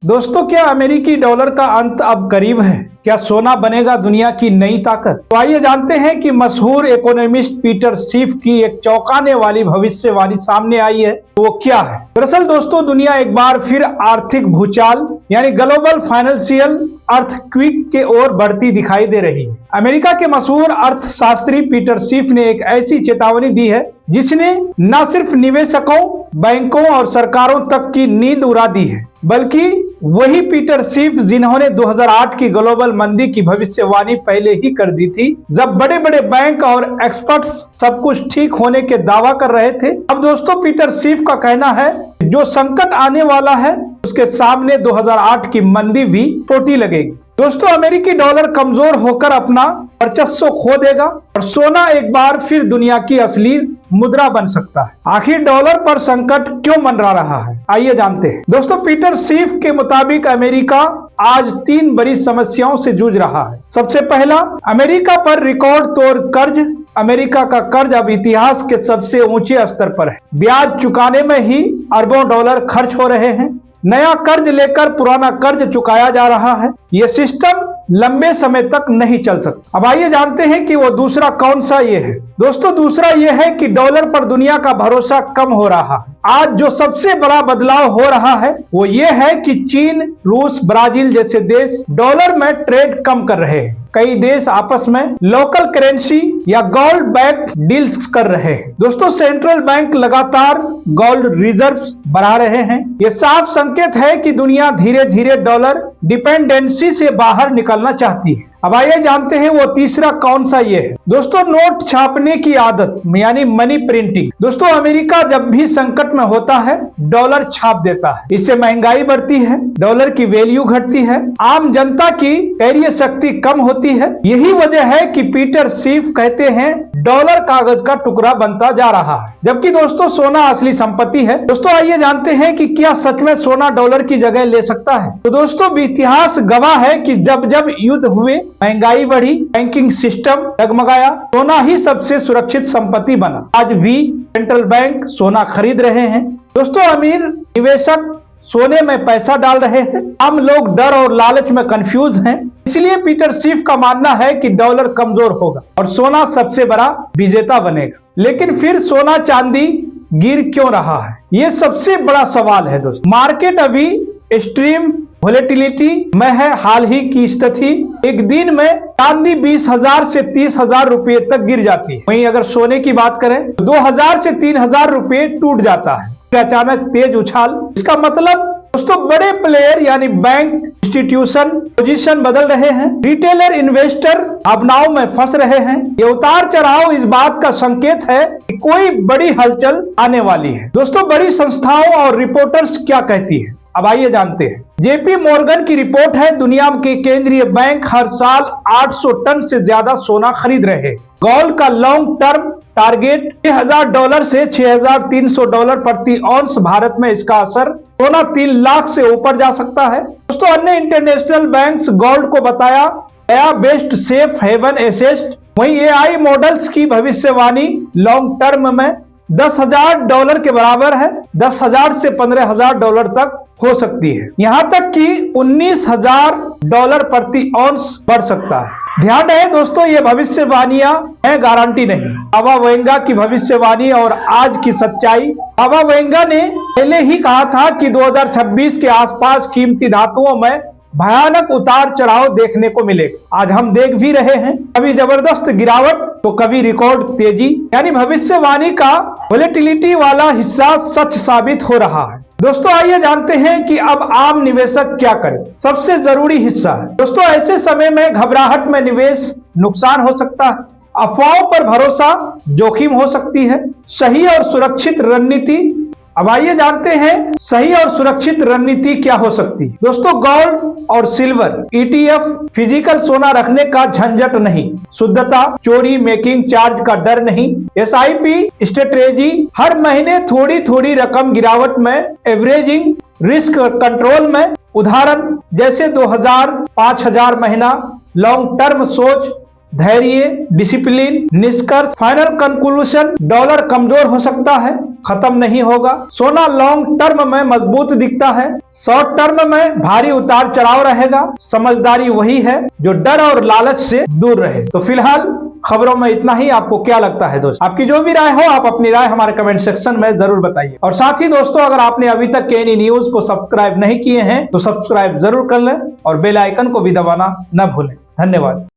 दोस्तों, क्या अमेरिकी डॉलर का अंत अब करीब है? क्या सोना बनेगा दुनिया की नई ताकत? तो आइए जानते हैं कि मशहूर इकोनॉमिस्ट पीटर सीफ की एक चौंकाने वाली भविष्यवाणी सामने आई है। वो क्या है? दरअसल दोस्तों, दुनिया एक बार फिर आर्थिक भूचाल यानी ग्लोबल फाइनेंशियल अर्थक्वेक के ओर बढ़ती दिखाई दे रही है। अमेरिका के मशहूर अर्थशास्त्री पीटर सीफ ने एक ऐसी चेतावनी दी है जिसने न सिर्फ निवेशकों, बैंकों और सरकारों तक की नींद उड़ा दी है, बल्कि वही पीटर सीफ जिन्होंने 2008 की ग्लोबल मंदी की भविष्यवाणी पहले ही कर दी थी, जब बड़े बड़े बैंक और एक्सपर्ट्स सब कुछ ठीक होने के दावा कर रहे थे। अब दोस्तों, पीटर सीफ का कहना है जो संकट आने वाला है उसके सामने 2008 की मंदी भी टोटी लगेगी। दोस्तों, अमेरिकी डॉलर कमजोर होकर अपना वर्चस्व खो देगा और सोना एक बार फिर दुनिया की असली मुद्रा बन सकता है। आखिर डॉलर पर संकट क्यों मंडरा रहा है? आइए जानते हैं। दोस्तों, पीटर सीफ के मुताबिक अमेरिका आज 3 बड़ी समस्याओं से जूझ रहा है। सबसे पहला, अमेरिका पर रिकॉर्ड तोड़ कर्ज। अमेरिका का कर्ज अब इतिहास के सबसे ऊंचे स्तर पर है। ब्याज चुकाने में ही अरबों डॉलर खर्च हो रहे हैं। नया कर्ज लेकर पुराना कर्ज चुकाया जा रहा है। यह सिस्टम लंबे समय तक नहीं चल सकता। अब आइए जानते हैं कि वो दूसरा कौन सा ये है। दोस्तों, दूसरा ये है कि डॉलर पर दुनिया का भरोसा कम हो रहा है। आज जो सबसे बड़ा बदलाव हो रहा है वो ये है कि चीन, रूस, ब्राजील जैसे देश डॉलर में ट्रेड कम कर रहे हैं। कई देश आपस में लोकल करेंसी या गोल्ड बैक्ड डील्स कर रहे हैं। दोस्तों, सेंट्रल बैंक लगातार गोल्ड रिजर्व्स बढ़ा रहे हैं। ये साफ संकेत है कि दुनिया धीरे धीरे डॉलर डिपेंडेंसी से बाहर निकलना चाहती है। अब आइए जानते हैं वो तीसरा कौन सा ये है। दोस्तों, नोट छापने की आदत यानी मनी प्रिंटिंग। दोस्तों, अमेरिका जब भी संकट में होता है डॉलर छाप देता है। इससे महंगाई बढ़ती है, डॉलर की वैल्यू घटती है, आम जनता की क्रय शक्ति कम होती है। यही वजह है कि पीटर सीफ कहते हैं डॉलर कागज का टुकड़ा बनता जा रहा है, जबकि दोस्तों सोना असली संपत्ति है। दोस्तों, आइए जानते हैं कि क्या सच में सोना डॉलर की जगह ले सकता है। तो दोस्तों, इतिहास गवाह है कि जब जब युद्ध हुए, महंगाई बढ़ी, बैंकिंग सिस्टम डगमगाया, सोना ही सबसे सुरक्षित संपत्ति बना। आज भी सेंट्रल बैंक सोना खरीद रहे हैं। दोस्तों, अमीर निवेशक सोने में पैसा डाल रहे हैं। आम लोग डर और लालच में कंफ्यूज हैं। इसलिए पीटर सीफ का मानना है कि डॉलर कमजोर होगा और सोना सबसे बड़ा विजेता बनेगा। लेकिन फिर सोना चांदी गिर क्यों रहा है? ये सबसे बड़ा सवाल है। दोस्तों, मार्केट अभी एक्सट्रीम वोलेटिलिटी में है। हाल ही की स्थिति, एक दिन में चांदी 20,000 से 30,000 रुपए तक गिर जाती है। वहीं अगर सोने की बात करें तो 2,000 से 3,000 रुपए टूट जाता है। अचानक तेज उछाल। इसका मतलब दोस्तों, बड़े प्लेयर यानी बैंक, इंस्टीट्यूशन पोजीशन बदल रहे हैं। रिटेलर इन्वेस्टर भावनाओं में फंस रहे हैं। ये उतार चढ़ाव इस बात का संकेत है कि कोई बड़ी हलचल आने वाली है। दोस्तों, बड़ी संस्थाओं और रिपोर्टर्स क्या कहती है? अब आइए जानते हैं। जेपी मॉर्गन की रिपोर्ट है दुनिया के केंद्रीय बैंक हर साल 800 टन से ज्यादा सोना खरीद रहे हैं। गोल्ड का लॉन्ग टर्म टारगेट $6,000 से $6,300 प्रति औंस। भारत में इसका असर सोना 3 लाख से ऊपर जा सकता है। दोस्तों, अन्य इंटरनेशनल बैंक्स गोल्ड को बताया गया बेस्ट सेफ हेवन एसेट। वहीं एआई मॉडल्स की भविष्यवाणी लॉन्ग टर्म में $10,000 के बराबर है। 10,000 से $15,000 तक हो सकती है। यहाँ तक कि $19,000 प्रति औंस बढ़ सकता है। ध्यान रहे दोस्तों, ये भविष्यवाणियां हैं, गारंटी नहीं। बाबा वेंगा की भविष्यवाणी और आज की सच्चाई। बाबा वेंगा ने पहले ही कहा था कि 2026 के आसपास कीमती धातुओं में भयानक उतार चढ़ाव देखने को मिलेगा। आज हम देख भी रहे हैं, कभी जबरदस्त गिरावट तो कभी रिकॉर्ड तेजी। यानी भविष्यवाणी का वोलेटिलिटी वाला हिस्सा सच साबित हो रहा है। दोस्तों, आइए जानते हैं कि अब आम निवेशक क्या करे। सबसे जरूरी हिस्सा है। दोस्तों, ऐसे समय में घबराहट में निवेश नुकसान हो सकता है। अफवाहों पर भरोसा जोखिम हो सकती है। सही और सुरक्षित रणनीति। अब आइए जानते हैं सही और सुरक्षित रणनीति क्या हो सकती है। दोस्तों, गोल्ड और सिल्वर ETF, फिजिकल सोना रखने का झंझट नहीं, शुद्धता, चोरी मेकिंग चार्ज का डर नहीं। SIP स्ट्रेटेजी, हर महीने थोड़ी थोड़ी रकम गिरावट में, एवरेजिंग, रिस्क कंट्रोल में। उदाहरण जैसे 2,000, 5,000 महीना। लॉन्ग टर्म सोच, धैर्य, डिसिप्लिन, निष्कर्ष, फाइनल कंक्लूजन, डॉलर कमजोर हो सकता है, खत्म नहीं होगा। सोना लॉन्ग टर्म में मजबूत दिखता है, शॉर्ट टर्म में भारी उतार चढ़ाव रहेगा। समझदारी वही है जो डर और लालच से दूर रहे। तो फिलहाल खबरों में इतना ही। आपको क्या लगता है दोस्तों? आपकी जो भी राय हो, आप अपनी राय हमारे कमेंट सेक्शन में जरूर बताइए। और साथ ही दोस्तों, अगर आपने अभी तक केएनई न्यूज को सब्सक्राइब नहीं किए हैं तो सब्सक्राइब जरूर कर लें और बेल आइकन को भी दबाना न भूलें। धन्यवाद।